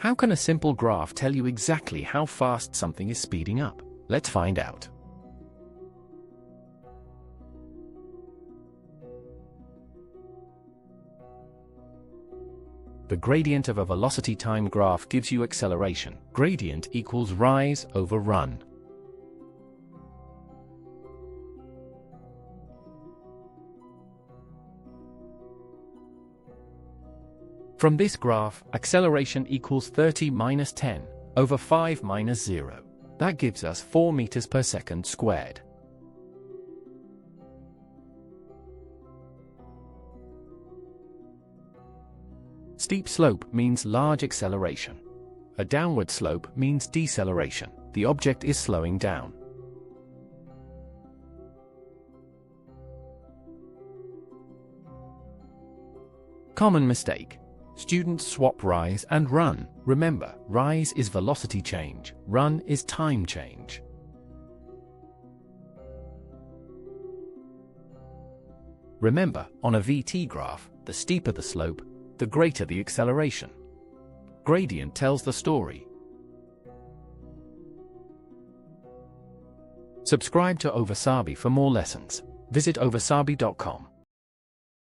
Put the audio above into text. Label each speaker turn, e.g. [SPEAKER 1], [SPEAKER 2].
[SPEAKER 1] How can a simple graph tell you exactly how fast something is speeding up? Let's find out. The gradient of a velocity time graph gives you acceleration. Gradient equals rise over run. From this graph, acceleration equals 30 minus 10 over 5 minus 0. That gives us 4 meters per second squared. Steep slope means large acceleration. A downward slope means deceleration. The object is slowing down. Common mistake. Students swap rise and run. Remember, rise is velocity change, run is time change. Remember, on a VT graph, the steeper the slope, the greater the acceleration. Gradient tells the story. Subscribe to Ovasaabi for more lessons. Visit ovasaabi.com.